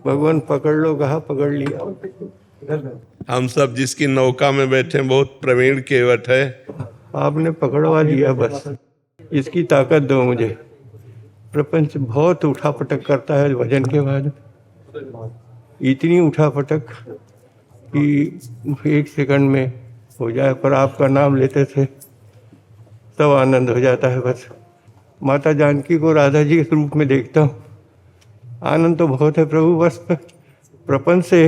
भगवान पकड़ लो कहा, पकड़ लिया। हम सब जिसकी नौका में बैठे बहुत प्रवीण केवट है। आपने पकड़वा दिया, बस इसकी ताकत दो मुझे। प्रपंच बहुत उठा पटक करता है भजन के बाद, इतनी उठा पटक कि 1 सेकंड में हो जाए, पर आपका नाम लेते थे तब आनंद हो जाता है। बस माता जानकी को राधा जी के रूप में देखता हूँ, आनंद तो बहुत है प्रभु, बस प्रपंच से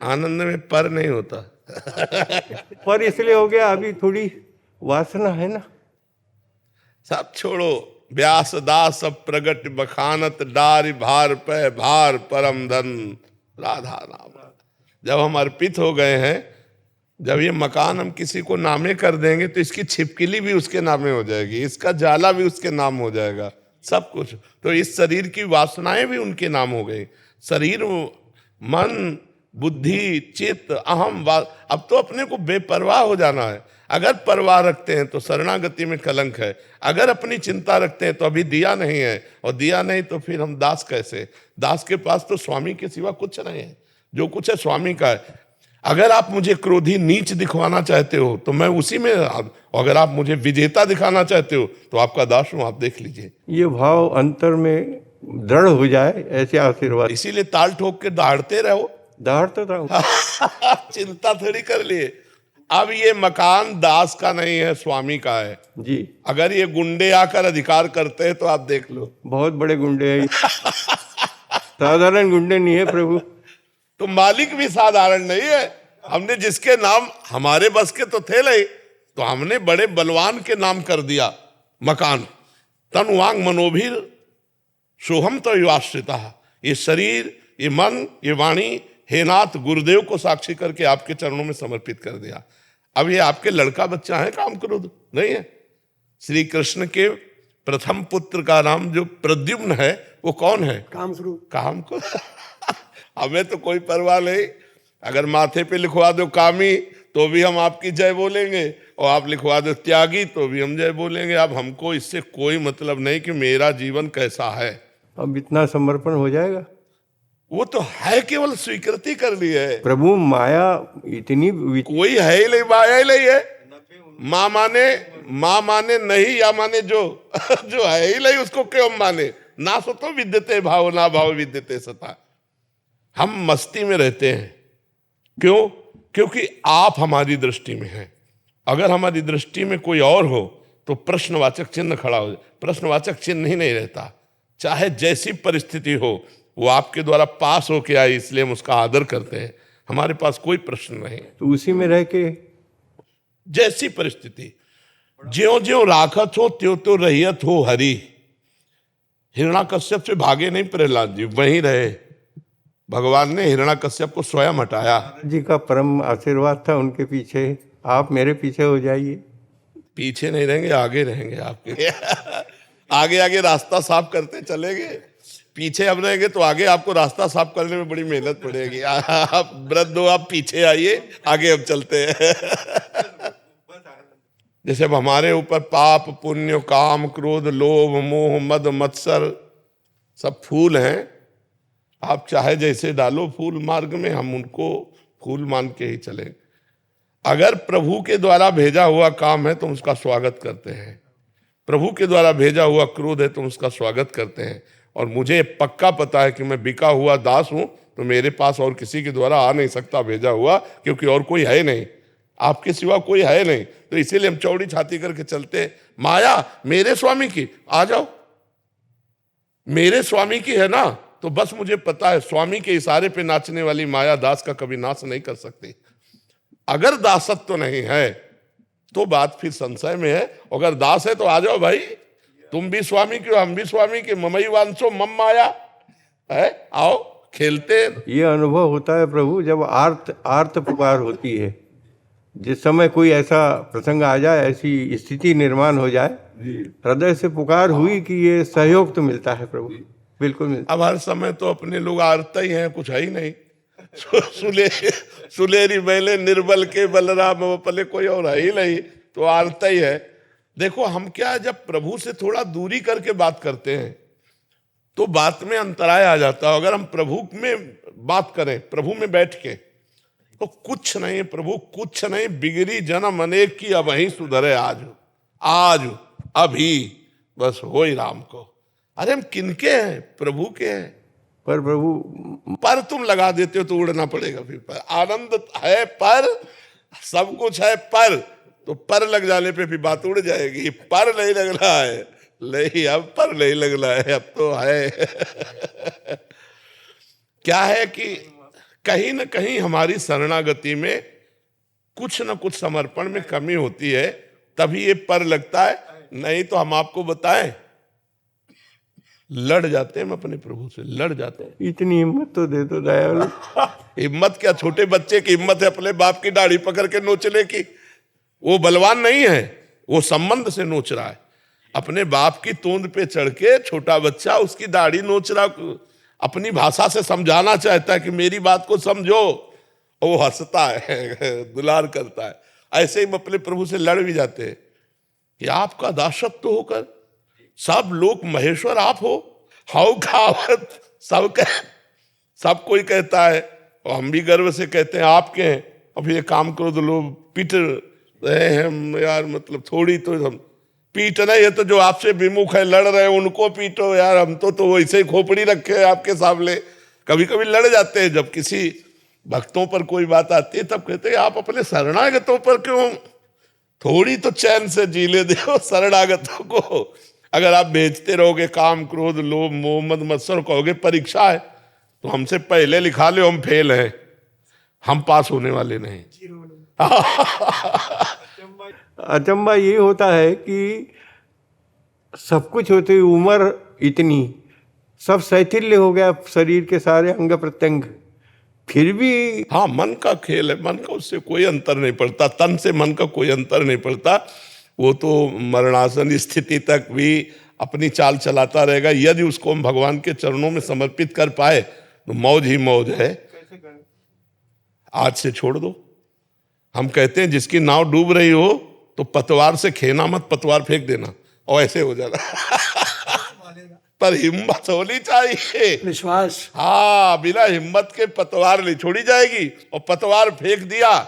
आनंद में पर नहीं होता। पर इसलिए हो गया, अभी थोड़ी वासना है ना। सब छोड़ो, व्यास दास सब प्रगट बखानत डारि भार पे भार परम धन राधा नाम। जब हम अर्पित हो गए हैं, जब ये मकान हम किसी को नामे कर देंगे तो इसकी छिपकली भी उसके नामे हो जाएगी, इसका जाला भी उसके नाम हो जाएगा, सब कुछ। तो इस शरीर की वासनाएं भी उनके नाम हो गई। शरीर, मन, बुद्धि, चित्त, अहम, अब तो अपने को बेपरवाह हो जाना है। अगर परवाह रखते हैं तो शरणागति में कलंक है, अगर अपनी चिंता रखते हैं तो अभी दिया नहीं है, और दिया नहीं तो फिर हम दास कैसे। दास के पास तो स्वामी के सिवा कुछ नहीं है, जो कुछ है स्वामी का है। अगर आप मुझे क्रोधी नीच दिखवाना चाहते हो तो मैं उसी में, अगर आप मुझे विजेता दिखाना चाहते हो तो आपका दास हूं, आप देख लीजिए। ये भाव अंतर में दृढ़ हो जाए, ऐसे आशीर्वाद। इसीलिए ताल ठोक के दहाड़ते रहो। दहाड़ता था। चिंता थोड़ी कर लिए। अब ये मकान दास का नहीं है, स्वामी का है जी। अगर ये गुंडे आकर अधिकार करते हैं तो आप देख लो। बहुत बड़े गुंडे हैं, साधारण गुंडे नहीं है प्रभु। तो मालिक भी साधारण नहीं है। हमने जिसके नाम हमारे बस के तो थे नहीं, तो हमने बड़े बलवान के नाम कर दिया मकान। तन वांग मनोभीर सोहम तो युवाश्रिता। ये शरीर, ये मन, ये वाणी, हे नाथ, गुरुदेव को साक्षी करके आपके चरणों में समर्पित कर दिया। अब ये आपके लड़का बच्चा है काम क्रोध नहीं है। श्री कृष्ण के प्रथम पुत्र का नाम जो प्रद्युम्न है वो कौन है? काम को। हमें तो कोई परवाह नहीं, अगर माथे पे लिखवा दो कामी तो भी हम आपकी जय बोलेंगे, और आप लिखवा दो त्यागी तो भी हम जय बोलेंगे। अब हमको इससे कोई मतलब नहीं कि मेरा जीवन कैसा है। अब इतना समर्पण हो जाएगा, वो तो है, केवल स्वीकृति कर ली है प्रभु। माया इतनी कोई है ही नहीं, माया ही नहीं है। माँ माने नहीं, या माने जो जो है ही नहीं उसको क्यों माने। ना सो तो विद्यते भाव, ना भाव विद्यते सता। हम मस्ती में रहते हैं, क्यों? क्योंकि आप हमारी दृष्टि में हैं। अगर हमारी दृष्टि में कोई और हो तो प्रश्नवाचक चिन्ह खड़ा हो जाए। प्रश्नवाचक चिन्ह ही नहीं रहता, चाहे जैसी परिस्थिति हो। वो आपके द्वारा पास होके आई इसलिए हम उसका आदर करते हैं, हमारे पास कोई प्रश्न नहीं। तो उसी में रह के जैसी परिस्थिति, ज्यों ज्यों राखत हो त्यों त्यों रहियत हो हरि। हिरण्याकश्यप से भागे नहीं प्रहलाद जी, वहीं रहे। भगवान ने हिरण्याकश्यप को स्वयं हटाया। जी का परम आशीर्वाद था उनके पीछे। आप मेरे पीछे हो जाइए। पीछे नहीं रहेंगे, आगे रहेंगे आपके। आगे आगे रास्ता साफ करते चलेंगे, पीछे हम रहेंगे तो आगे आपको रास्ता साफ करने में बड़ी मेहनत पड़ेगी। आप वृद्ध हो, आप पीछे आइए, आगे हम चलते हैं। जैसे अब हमारे ऊपर पाप, पुण्य, काम, क्रोध, लोभ, मोह, मद, मत्सर सब फूल हैं। आप चाहे जैसे डालो फूल मार्ग में, हम उनको फूल मान के ही चलेंगे। अगर प्रभु के द्वारा भेजा हुआ काम है तो उसका स्वागत करते हैं, प्रभु के द्वारा भेजा हुआ क्रोध है तो उसका स्वागत करते हैं। और मुझे पक्का पता है कि मैं बिका हुआ दास हूं, तो मेरे पास और किसी के द्वारा आ नहीं सकता भेजा हुआ, क्योंकि और कोई है नहीं, आपके सिवा कोई है नहीं। तो इसीलिए हम चौड़ी छाती करके चलते हैं। माया मेरे स्वामी की, आ जाओ, मेरे स्वामी की है ना, तो बस मुझे पता है स्वामी के इशारे पे नाचने वाली माया दास का कभी नाश नहीं कर सकती। अगर दासत्व तो नहीं है तो बात फिर संशय में है। अगर दास है तो आ जाओ भाई, तुम भी स्वामी की हो, हम भी स्वामी के, ममई वांसो मम माया है, आओ खेलते। ये अनुभव होता है प्रभु जब आर्त पुकार होती है। जिस समय कोई ऐसा प्रसंग आ जाए, ऐसी स्थिति निर्माण हो जाए, हृदय से पुकार हुई कि ये सहयोग तो मिलता है प्रभु, बिल्कुल मिलता। अब हर समय तो अपने लोग आरते ही हैं, कुछ है ही नहीं। सुलेरी बैले निर्बल के बलराम पले, कोई और है ही नहीं, तो आरता ही है। देखो हम क्या, जब प्रभु से थोड़ा दूरी करके बात करते हैं तो बात में अंतराय आ जाता है। अगर हम प्रभु में बात करें, प्रभु में बैठ के, तो कुछ नहीं प्रभु, कुछ नहीं, बिगड़ी जन्म अनेक की, अब वहीं सुधरे आज, आज अभी, बस हो ही राम को। अरे हम किनके हैं? प्रभु के हैं। पर प्रभु पर तुम लगा देते हो तो उड़ना पड़ेगा फिर। पर आनंद है, पर सब कुछ है, पर तो पर लग जाने पे फिर बात उड़ जाएगी। पर नहीं लग रहा है, नहीं अब पर नहीं लग रहा है, अब तो है। क्या है कि कहीं ना कहीं हमारी शरणागति में कुछ न कुछ समर्पण में कमी होती है, तभी ये पर लगता है। नहीं तो हम आपको बताएं, लड़ जाते हैं, हम अपने प्रभु से लड़ जाते हैं। इतनी हिम्मत तो दे दो दयालु। हिम्मत क्या, छोटे बच्चे की हिम्मत है अपने बाप की दाढ़ी पकड़ के नोचने की। वो बलवान नहीं है, वो संबंध से नोच रहा है। अपने बाप की तोंद पे चढ़ के छोटा बच्चा उसकी दाढ़ी नोच रहा, अपनी भाषा से समझाना चाहता है कि मेरी बात को समझो। और वो हंसता है, दुलार करता है। ऐसे ही हम अपने प्रभु से लड़ भी जाते हैं कि आपका दासत्व होकर सब लोग महेश्वर आप हो। हाउ खावत सब कोई कहता है, और हम भी गर्व से कहते हैं आपके हैं। और फिर ये काम करो तो लोग पीट रहे हैं हम यार, मतलब थोड़ी तो हम पीट रहे हैं, तो जो आपसे विमुख है लड़ रहे हैं उनको पीटो यार। हम तो वैसे ही खोपड़ी रखे हैं आपके सामने। कभी कभी लड़ जाते हैं, जब किसी भक्तों पर कोई बात आती है तब कहते हैं आप अपने शरणागतों पर क्यों थोड़ी तो चैन से जी ले दो शरणागतों को। अगर आप बेचते रहोगे काम क्रोध लोभ मोह मद मत्सर, कहोगे परीक्षा है तो हमसे पहले लिखा लो हम फेल हैं, हम पास होने वाले नहीं। अचंबा ये होता है कि सब कुछ होते हुए उम्र इतनी, सब शैथिल्य हो गया शरीर के सारे अंग प्रत्यंग, फिर भी हाँ मन का खेल है, मन का उससे कोई अंतर नहीं पड़ता, तन से मन का कोई अंतर नहीं पड़ता। वो तो मरणासन स्थिति तक भी अपनी चाल चलाता रहेगा। यदि उसको हम भगवान के चरणों में समर्पित कर पाए तो मौज ही मौज है। आज से छोड़ दो। हम कहते हैं जिसकी नाव डूब रही हो तो पतवार से खेना मत, पतवार फेंक देना और ऐसे हो जाना। पर हिम्मत होनी चाहिए, विश्वास। हाँ, बिना हिम्मत के पतवार नहीं छोड़ी जाएगी। और पतवार फेंक दिया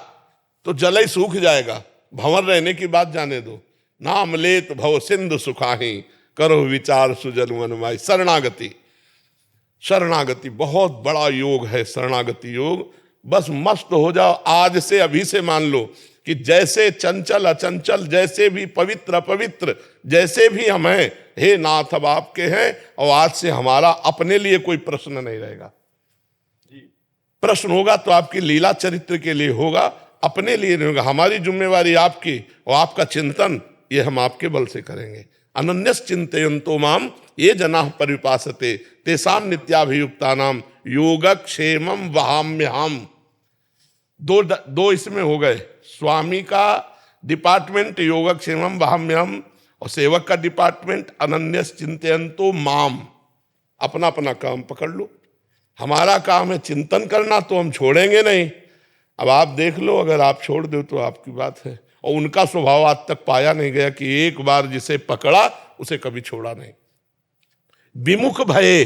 तो जल ही सूख जाएगा। भंवर रहने की बात जाने दो। नाम लेत भव सिंधु सुखाही, करो विचार सुजन मन माई। शरणागति, शरणागति बहुत बड़ा योग है। शरणागति योग, बस मस्त हो जाओ आज से, अभी से मान लो कि जैसे चंचल अचंचल, जैसे भी पवित्र अपवित्र, जैसे भी हम हैं, हे नाथ अब आपके हैं। और आज से हमारा अपने लिए कोई प्रश्न नहीं रहेगा। प्रश्न होगा तो आपकी लीला चरित्र के लिए होगा, अपने लिए नहीं होगा। हमारी जिम्मेवारी आपकी, और आपका चिंतन ये हम आपके बल से करेंगे। अनन्यस चिंतयन्तो माम ये जनाः परिपासते तेषां नित्याभियुक्तानां योगक्षेमं वहाम्यहम्। दो इसमें हो गए। स्वामी का डिपार्टमेंट योगक्षेमं वहाम्यहम्, और सेवक का डिपार्टमेंट अनन्यस चिंतयन्तो माम। अपना अपना काम पकड़ लो। हमारा काम है चिंतन करना, तो हम छोड़ेंगे नहीं। अब आप देख लो, अगर आप छोड़ दो तो आपकी बात है। और उनका स्वभाव आज तक पाया नहीं गया कि एक बार जिसे पकड़ा उसे कभी छोड़ा नहीं। विमुख भये,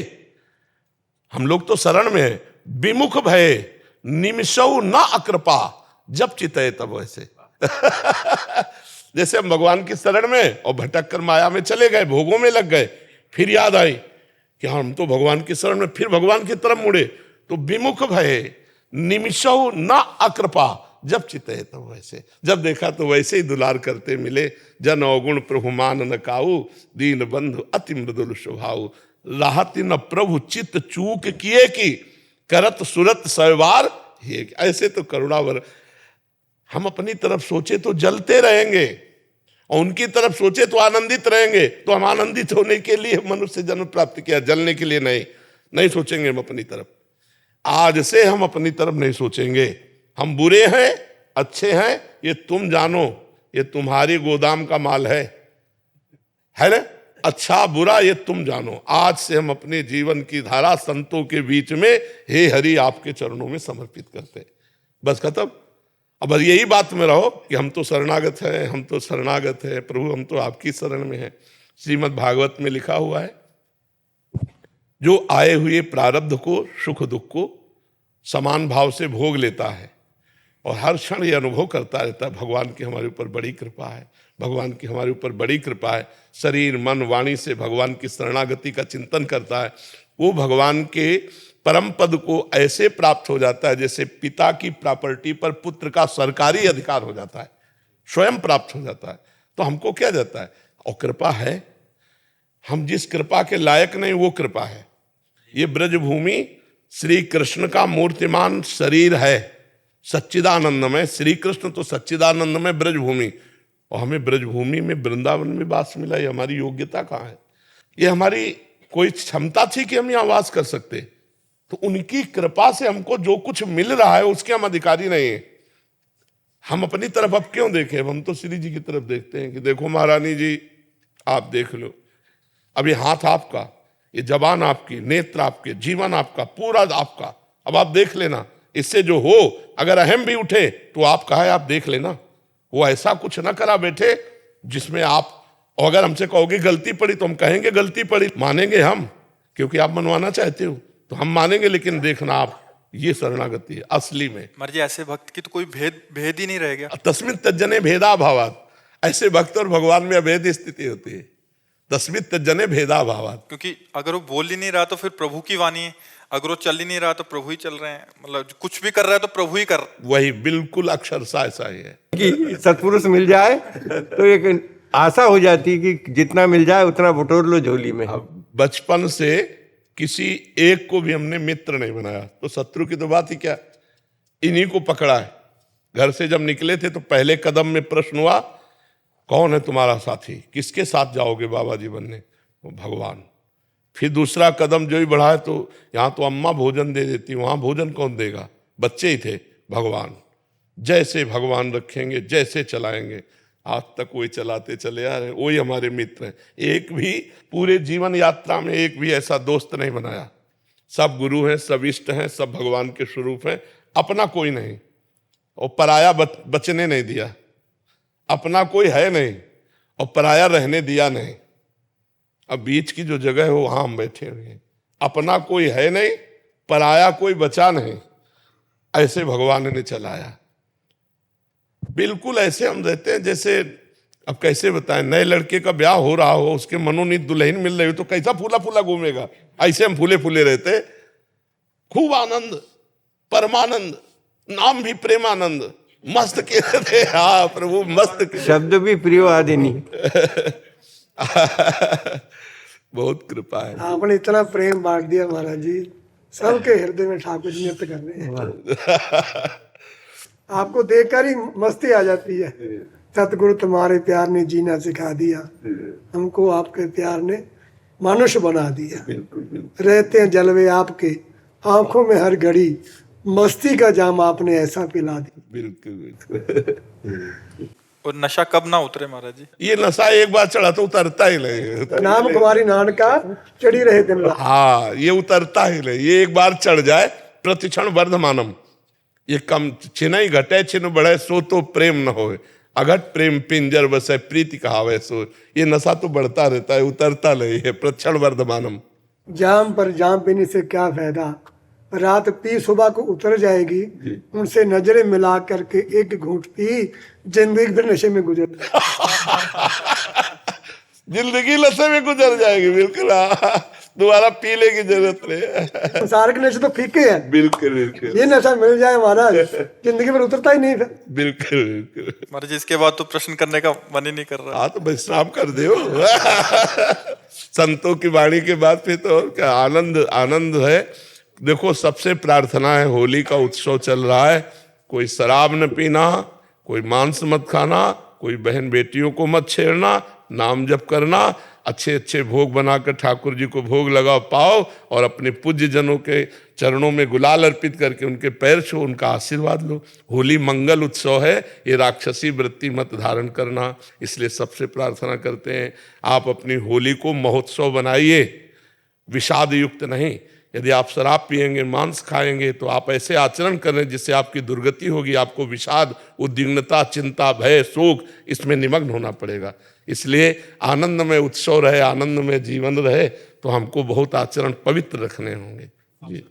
हम लोग तो शरण में है। विमुख भये निमिषौ न अकृपा, जब चितए तब वैसे। जैसे हम भगवान की शरण में और भटक कर माया में चले गए, भोगों में लग गए, फिर याद आई कि हम तो भगवान की शरण में, फिर भगवान की तरफ मुड़े। तो विमुख भये निमिषौ न अकृपा, जब चितए तब वैसे। जब देखा तो वैसे ही दुलार करते मिले। जन अवगुण प्रभु मान न काऊ, दीन बंधु अति मृदुल स्वभाव। राहति न प्रभु चित चूक किए की, करत सुरत सवार। ऐसे तो करुणावर। हम अपनी तरफ सोचे तो जलते रहेंगे, और उनकी तरफ सोचे तो आनंदित रहेंगे। तो हम आनंदित होने के लिए मनुष्य जन्म प्राप्त किया, जलने के लिए नहीं सोचेंगे हम अपनी तरफ। आज से हम अपनी तरफ नहीं सोचेंगे। हम बुरे हैं अच्छे हैं ये तुम जानो, ये तुम्हारी गोदाम का माल है ना। अच्छा बुरा ये तुम जानो। आज से हम अपने जीवन की धारा संतों के बीच में हे हरि आपके चरणों में समर्पित करते हैं। बस खत्म। अब यही बात में रहो कि हम तो शरणागत हैं, हम तो शरणागत हैं प्रभु, हम तो आपकी शरण में हैं। श्रीमद् भागवत में लिखा हुआ है, जो आए हुए प्रारब्ध को, सुख दुख को समान भाव से भोग लेता है और हर क्षण ये अनुभव करता रहता है भगवान की हमारे ऊपर बड़ी कृपा है, भगवान की हमारे ऊपर बड़ी कृपा है। शरीर मन वाणी से भगवान की शरणागति का चिंतन करता है, वो भगवान के परम पद को ऐसे प्राप्त हो जाता है जैसे पिता की प्रॉपर्टी पर पुत्र का सरकारी अधिकार हो जाता है, स्वयं प्राप्त हो जाता है। तो हमको क्या जाता है, और कृपा है, हम जिस कृपा के लायक नहीं वो कृपा है। ये ब्रजभूमि श्री कृष्ण का मूर्तिमान शरीर है, सच्चिदानंदमय। श्री कृष्ण तो सच्चिदानंदमय ब्रजभूमि, और हमें ब्रजभूमि में वृंदावन में वास मिला। ये हमारी योग्यता कहाँ है? ये हमारी कोई क्षमता थी कि हम यहाँ वास कर सकते? तो उनकी कृपा से हमको जो कुछ मिल रहा है उसके हम अधिकारी नहीं है। हम अपनी तरफ अब क्यों देखें? हम तो श्री जी की तरफ देखते हैं कि देखो महारानी जी आप देख लो, अब ये हाथ आपका, ये जबान आपकी, नेत्र आपके, जीवन आपका, पूरा आपका, अब आप देख लेना। इससे जो हो, अगर अहम भी उठे तो आपका है, आप देख लेना। वो ऐसा कुछ ना करा बैठे जिसमें आप, और अगर हमसे कहोगे गलती पड़ी तो हम कहेंगे गलती पड़ी, मानेंगे हम, क्योंकि आप मनवाना चाहते हो तो हम मानेंगे। लेकिन देखना आप, ये शरणागति है असली में। मर्जी ऐसे भक्त की तो कोई भेद ही नहीं रह गया। तस्मिन् तज्जने भेदाभावात्, ऐसे भक्त और भगवान में अभेद स्थिति होती है। तस्मिन् तज्जने भेदाभावात्, क्योंकि अगर वो बोल ही नहीं रहा तो फिर प्रभु की वाणी है, अगर वो चल ही नहीं रहा तो प्रभु ही चल रहे हैं, मतलब कुछ भी कर रहा है तो प्रभु ही कर रहा है। वही बिल्कुल अक्षरशः ऐसा ही है कि सत्पुरुष मिल जाए तो एक आशा हो जाती है कि जितना मिल जाए उतना बटोर लो झोली में। बचपन से किसी एक को भी हमने मित्र नहीं बनाया, तो शत्रु की तो बात ही क्या, इन्हीं को पकड़ा है। घर से जब निकले थे तो पहले कदम में प्रश्न हुआ, कौन है तुम्हारा साथी, किसके साथ जाओगे बाबा जी बनने? भगवान। फिर दूसरा कदम जो ही बढ़ा है, तो यहाँ तो अम्मा भोजन दे देती, वहाँ भोजन कौन देगा? बच्चे ही थे। भगवान, जैसे भगवान रखेंगे, जैसे चलाएंगे, आज तक वही चलाते चले आ रहे, वही हमारे मित्र हैं। एक भी पूरे जीवन यात्रा में एक भी ऐसा दोस्त नहीं बनाया। सब गुरु हैं, सब इष्ट हैं, सब भगवान के स्वरूप हैं, अपना कोई नहीं। और पराया बचने नहीं दिया, अपना कोई है नहीं और पराया रहने दिया नहीं। अब बीच की जो जगह है वहां हम बैठे हुए हैं, अपना कोई है नहीं, पराया कोई बचा नहीं, ऐसे भगवान ने चलाया। बिल्कुल ऐसे हम रहते हैं जैसे, अब कैसे बताएं, नए लड़के का ब्याह हो रहा हो, उसके मनोनीत दुल्हन मिल रही हो तो कैसा फूला फूला घूमेगा, ऐसे हम फूले फूले रहते। खूब आनंद, परमानंद, नाम भी प्रेमानंद, मस्त के रहते। हाँ प्रभु मस्त के शब्द भी प्रियो आदिनी। बहुत कृपा है। आपने इतना प्रेम बांट दिया महाराज जी, सबके हृदय में ठाकुर जी नृत्य कर रहे हैं। आपको देखकर ही मस्ती आ जाती है। सतगुरु तुम्हारे प्यार ने जीना सिखा दिया, हमको आपके प्यार ने मनुष्य बना दिया। रहते हैं जलवे आपके, आंखों में हर घड़ी मस्ती का जाम आपने ऐसा पिला दिया। बिल्कुल। और नशा कब ना उतरे महाराज जी? ये नशा एक बार चढ़ा तो उतरता ही नहीं। नाम कुमारी नानका चढ़ी रहे दिन रात। हाँ, ये उतरता ही नहीं। ये एक बार चढ़ जाए, प्रतिक्षण वर्धमानम, ये कम छिनई घटे छिन बढ़े, सो तो प्रेम न होए, अघट प्रेम पिंजर बसे प्रीति कहावे सो। ये नशा तो बढ़ता रहता है, उतरता नहीं है। प्रतिक्षण वर्धमानम। जाम पर जाम पीने से क्या फायदा, रात पी सुबह को उतर जाएगी। उनसे नजरें मिला करके एक घूंट पी, जिंदगी फिर नशे में गुजर जिंदगी नशे में गुजर जाएगी। बिल्कुल, दोबारा पीने की जरूरत नहीं। संसार के नशे तो फीके हैं। बिल्कुल बिल्कुल। ये नशा मिल जाए महाराज, जिंदगी पर उतरता ही नहीं फिर। बिल्कुल बिल्कुल। महाराज जी इसके बाद तो प्रश्न करने का मन ही नहीं कर रहा। हाँ तो विश्राम कर दो। संतों की वाणी के बाद फिर तो और क्या आनंद आनंद है। देखो, सबसे प्रार्थना है, होली का उत्सव चल रहा है, कोई शराब न पीना, कोई मांस मत खाना, कोई बहन बेटियों को मत छेड़ना, नाम जप करना, अच्छे अच्छे भोग बनाकर ठाकुर जी को भोग लगाओ पाओ, और अपने पूज्य जनों के चरणों में गुलाल अर्पित करके उनके पैर छो, उनका आशीर्वाद लो। होली मंगल उत्सव है, ये राक्षसी वृत्ति मत धारण करना। इसलिए सबसे प्रार्थना करते हैं, आप अपनी होली को महोत्सव बनाइए, विषाद युक्त नहीं। यदि आप शराब पिएंगे, मांस खाएंगे, तो आप ऐसे आचरण करें जिससे आपकी दुर्गति होगी। आपको विषाद, उद्विग्नता, चिंता, भय, शोक, इसमें निमग्न होना पड़ेगा। इसलिए आनंद में उत्सव रहे, आनंद में जीवन रहे, तो तो हमको बहुत आचरण पवित्र रखने होंगे जी।